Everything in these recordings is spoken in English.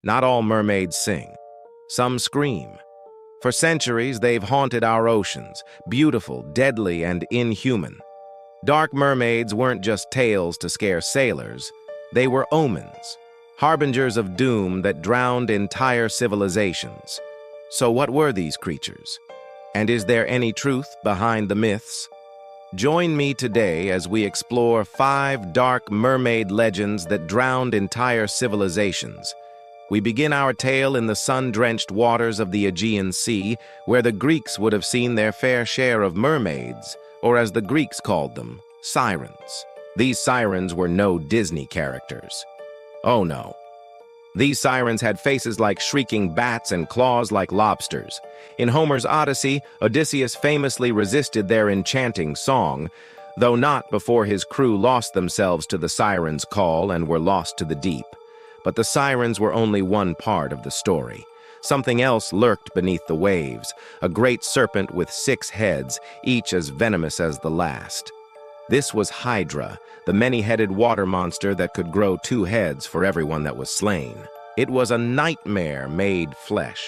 Not all mermaids sing. Some scream. For centuries, they've haunted our oceans, beautiful, deadly, and inhuman. Dark mermaids weren't just tales to scare sailors. They were omens, harbingers of doom that drowned entire civilizations. So what were these creatures? And is there any truth behind the myths? Join me today as we explore 5 dark mermaid legends that drowned entire civilizations. We begin our tale in the sun-drenched waters of the Aegean Sea, where the Greeks would have seen their fair share of mermaids, or as the Greeks called them, sirens. These sirens were no Disney characters. Oh no. These sirens had faces like shrieking bats and claws like lobsters. In Homer's Odyssey, Odysseus famously resisted their enchanting song, though not before his crew lost themselves to the sirens' call and were lost to the deep. But the sirens were only one part of the story. Something else lurked beneath the waves, a great serpent with 6 heads, each as venomous as the last. This was Hydra, the many-headed water monster that could grow 2 heads for everyone that was slain. It was a nightmare made flesh,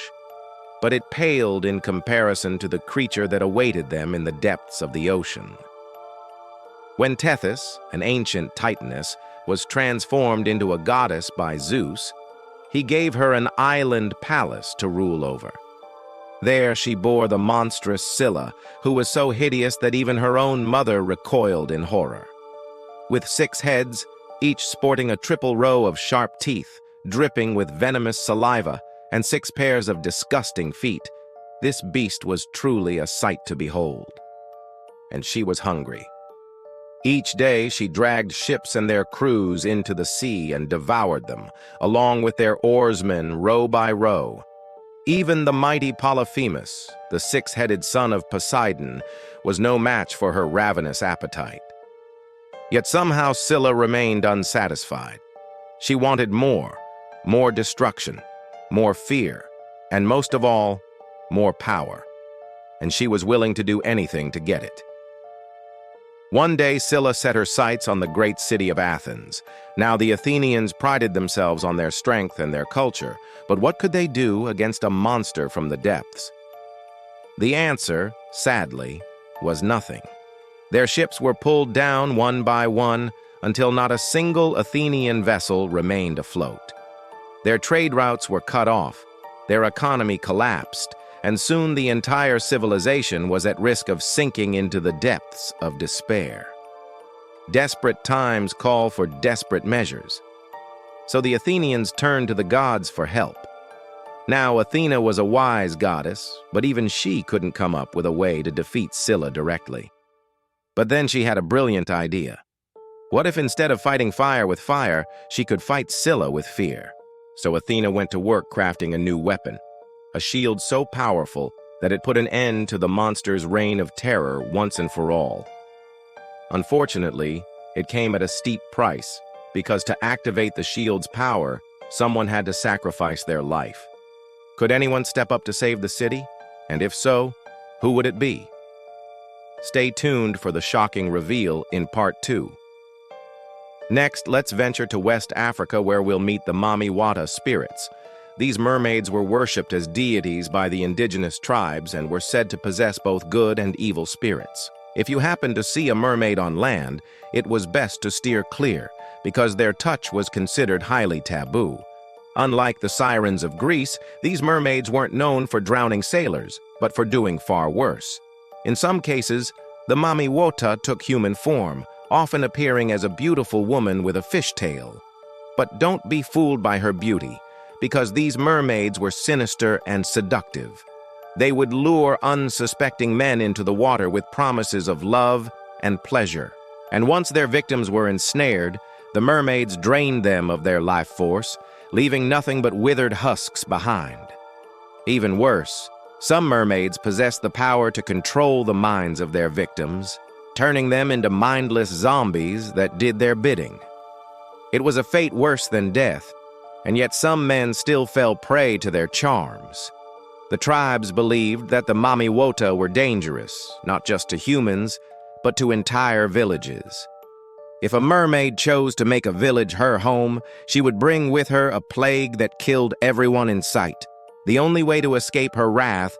but it paled in comparison to the creature that awaited them in the depths of the ocean. When Tethys, an ancient titaness, was transformed into a goddess by Zeus, he gave her an island palace to rule over. There she bore the monstrous Scylla, who was so hideous that even her own mother recoiled in horror. With 6 heads, each sporting a triple row of sharp teeth, dripping with venomous saliva, and 6 pairs of disgusting feet, this beast was truly a sight to behold. And she was hungry. Each day she dragged ships and their crews into the sea and devoured them, along with their oarsmen row by row. Even the mighty Polyphemus, the 6-headed son of Poseidon, was no match for her ravenous appetite. Yet somehow Scylla remained unsatisfied. She wanted more destruction, more fear, and most of all, more power. And she was willing to do anything to get it. One day, Scylla set her sights on the great city of Athens. Now, the Athenians prided themselves on their strength and their culture, but what could they do against a monster from the depths? The answer, sadly, was nothing. Their ships were pulled down one by one until not a single Athenian vessel remained afloat. Their trade routes were cut off, their economy collapsed, and soon the entire civilization was at risk of sinking into the depths of despair. Desperate times call for desperate measures. So the Athenians turned to the gods for help. Now, Athena was a wise goddess, but even she couldn't come up with a way to defeat Scylla directly. But then she had a brilliant idea. What if instead of fighting fire with fire, she could fight Scylla with fear? So Athena went to work crafting a new weapon. A shield so powerful that it put an end to the monster's reign of terror once and for all. Unfortunately, it came at a steep price, because to activate the shield's power, someone had to sacrifice their life. Could anyone step up to save the city? And if so, who would it be? Stay tuned for the shocking reveal in Part 2. Next, let's venture to West Africa, where we'll meet the Mami Wata spirits. These mermaids were worshipped as deities by the indigenous tribes and were said to possess both good and evil spirits. If you happened to see a mermaid on land, it was best to steer clear, because their touch was considered highly taboo. Unlike the sirens of Greece, these mermaids weren't known for drowning sailors, but for doing far worse. In some cases, the Mami Wata took human form, often appearing as a beautiful woman with a fishtail. But don't be fooled by her beauty, because these mermaids were sinister and seductive. They would lure unsuspecting men into the water with promises of love and pleasure. And once their victims were ensnared, the mermaids drained them of their life force, leaving nothing but withered husks behind. Even worse, some mermaids possessed the power to control the minds of their victims, turning them into mindless zombies that did their bidding. It was a fate worse than death, and yet some men still fell prey to their charms. The tribes believed that the Mami Wata were dangerous, not just to humans, but to entire villages. If a mermaid chose to make a village her home, she would bring with her a plague that killed everyone in sight. The only way to escape her wrath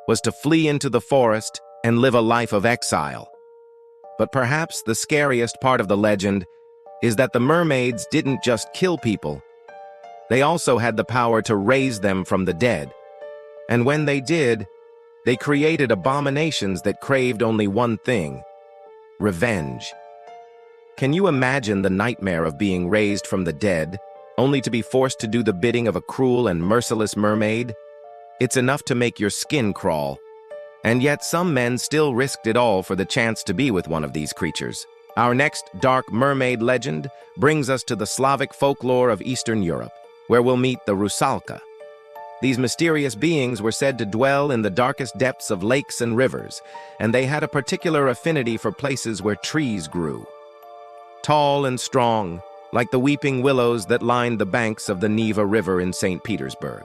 was to flee into the forest and live a life of exile. But perhaps the scariest part of the legend is that the mermaids didn't just kill people. They also had the power to raise them from the dead. And when they did, they created abominations that craved only one thing: revenge. Can you imagine the nightmare of being raised from the dead, only to be forced to do the bidding of a cruel and merciless mermaid? It's enough to make your skin crawl. And yet some men still risked it all for the chance to be with one of these creatures. Our next dark mermaid legend brings us to the Slavic folklore of Eastern Europe, where we'll meet the Rusalka. These mysterious beings were said to dwell in the darkest depths of lakes and rivers, and they had a particular affinity for places where trees grew. Tall and strong, like the weeping willows that lined the banks of the Neva River in St. Petersburg.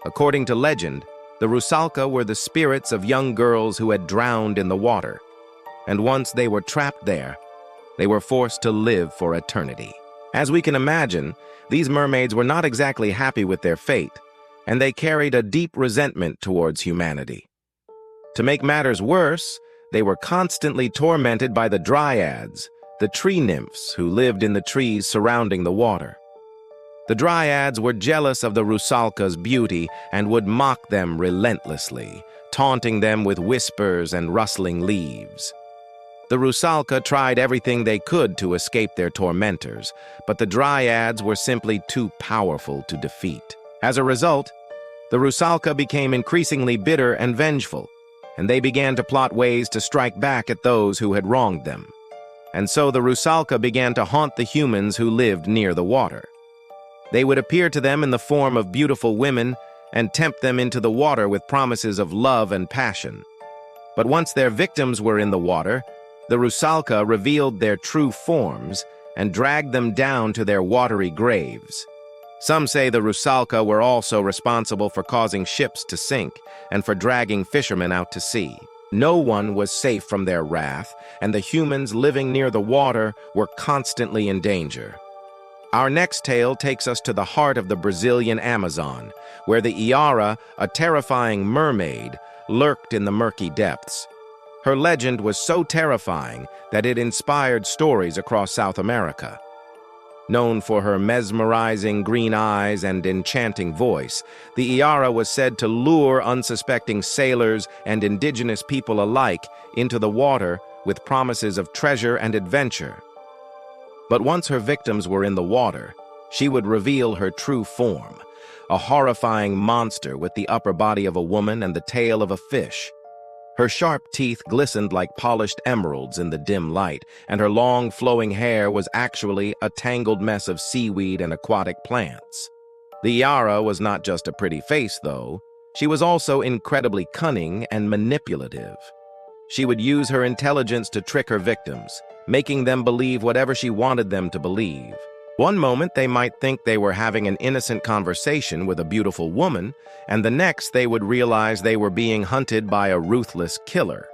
According to legend, the Rusalka were the spirits of young girls who had drowned in the water, and once they were trapped there, they were forced to live for eternity. As we can imagine, these mermaids were not exactly happy with their fate, and they carried a deep resentment towards humanity. To make matters worse, they were constantly tormented by the dryads, the tree nymphs who lived in the trees surrounding the water. The dryads were jealous of the Rusalka's beauty and would mock them relentlessly, taunting them with whispers and rustling leaves. The Rusalka tried everything they could to escape their tormentors, but the dryads were simply too powerful to defeat. As a result, the Rusalka became increasingly bitter and vengeful, and they began to plot ways to strike back at those who had wronged them. And so the Rusalka began to haunt the humans who lived near the water. They would appear to them in the form of beautiful women and tempt them into the water with promises of love and passion. But once their victims were in the water, the Rusalka revealed their true forms and dragged them down to their watery graves. Some say the Rusalka were also responsible for causing ships to sink and for dragging fishermen out to sea. No one was safe from their wrath, and the humans living near the water were constantly in danger. Our next tale takes us to the heart of the Brazilian Amazon, where the Yara, a terrifying mermaid, lurked in the murky depths. Her legend was so terrifying that it inspired stories across South America. Known for her mesmerizing green eyes and enchanting voice, the Yara was said to lure unsuspecting sailors and indigenous people alike into the water with promises of treasure and adventure. But once her victims were in the water, she would reveal her true form, a horrifying monster with the upper body of a woman and the tail of a fish. Her sharp teeth glistened like polished emeralds in the dim light, and her long, flowing hair was actually a tangled mess of seaweed and aquatic plants. The Yara was not just a pretty face, though. She was also incredibly cunning and manipulative. She would use her intelligence to trick her victims, making them believe whatever she wanted them to believe. One moment they might think they were having an innocent conversation with a beautiful woman, and the next they would realize they were being hunted by a ruthless killer.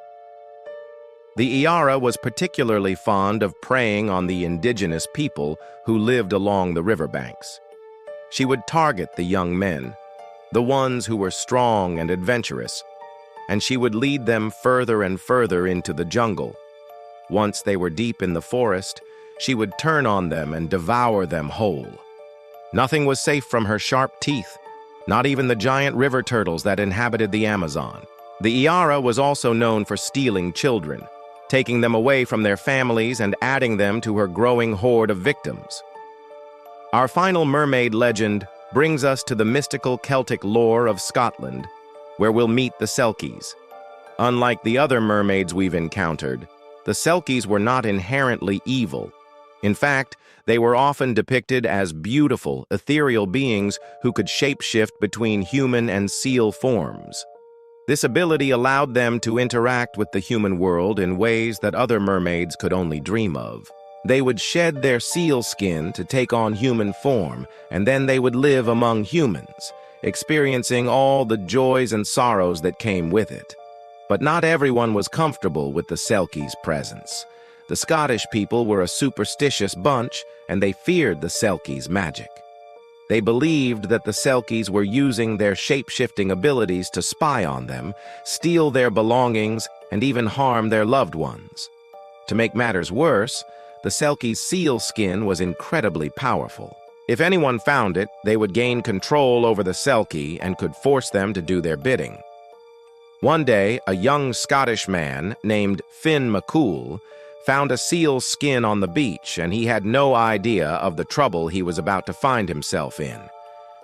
The Yara was particularly fond of preying on the indigenous people who lived along the riverbanks. She would target the young men, the ones who were strong and adventurous, and she would lead them further and further into the jungle. Once they were deep in the forest, she would turn on them and devour them whole. Nothing was safe from her sharp teeth, not even the giant river turtles that inhabited the Amazon. The Yara was also known for stealing children, taking them away from their families and adding them to her growing horde of victims. Our final mermaid legend brings us to the mystical Celtic lore of Scotland, where we'll meet the Selkies. Unlike the other mermaids we've encountered, the Selkies were not inherently evil. In fact, they were often depicted as beautiful, ethereal beings who could shapeshift between human and seal forms. This ability allowed them to interact with the human world in ways that other mermaids could only dream of. They would shed their seal skin to take on human form, and then they would live among humans, experiencing all the joys and sorrows that came with it. But not everyone was comfortable with the Selkies' presence. The Scottish people were a superstitious bunch, and they feared the Selkies' magic. They believed that the Selkies were using their shape-shifting abilities to spy on them, steal their belongings, and even harm their loved ones. To make matters worse, the Selkies' seal skin was incredibly powerful. If anyone found it, they would gain control over the Selkie and could force them to do their bidding. One day, a young Scottish man named Finn McCool found a seal's skin on the beach, and he had no idea of the trouble he was about to find himself in.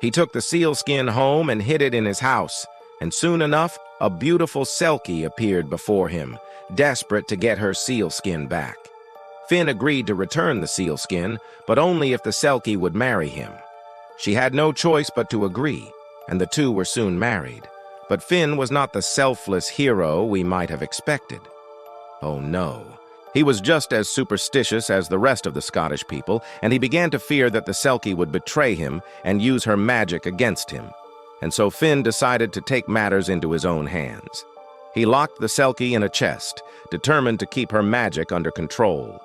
He took the seal skin home and hid it in his house, and soon enough, a beautiful Selkie appeared before him, desperate to get her seal skin back. Finn agreed to return the seal skin, but only if the Selkie would marry him. She had no choice but to agree, and the two were soon married. But Finn was not the selfless hero we might have expected. Oh no. He was just as superstitious as the rest of the Scottish people, and he began to fear that the Selkie would betray him and use her magic against him. And so Finn decided to take matters into his own hands. He locked the Selkie in a chest, determined to keep her magic under control.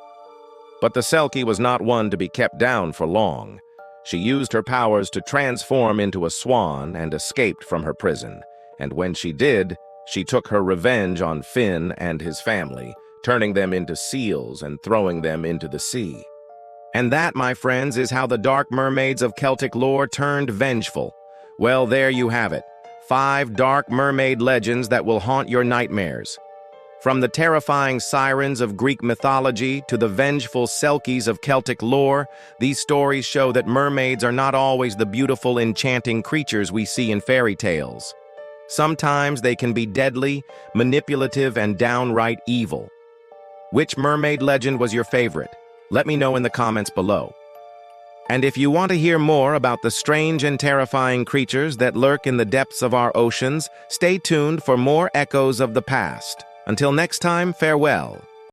But the Selkie was not one to be kept down for long. She used her powers to transform into a swan and escaped from her prison. And when she did, she took her revenge on Finn and his family, turning them into seals and throwing them into the sea. And that, my friends, is how the dark mermaids of Celtic lore turned vengeful. Well, there you have it. 5 dark mermaid legends that will haunt your nightmares. From the terrifying Sirens of Greek mythology to the vengeful Selkies of Celtic lore, these stories show that mermaids are not always the beautiful, enchanting creatures we see in fairy tales. Sometimes they can be deadly, manipulative, and downright evil. Which mermaid legend was your favorite? Let me know in the comments below. And if you want to hear more about the strange and terrifying creatures that lurk in the depths of our oceans, stay tuned for more echoes of the past. Until next time, farewell.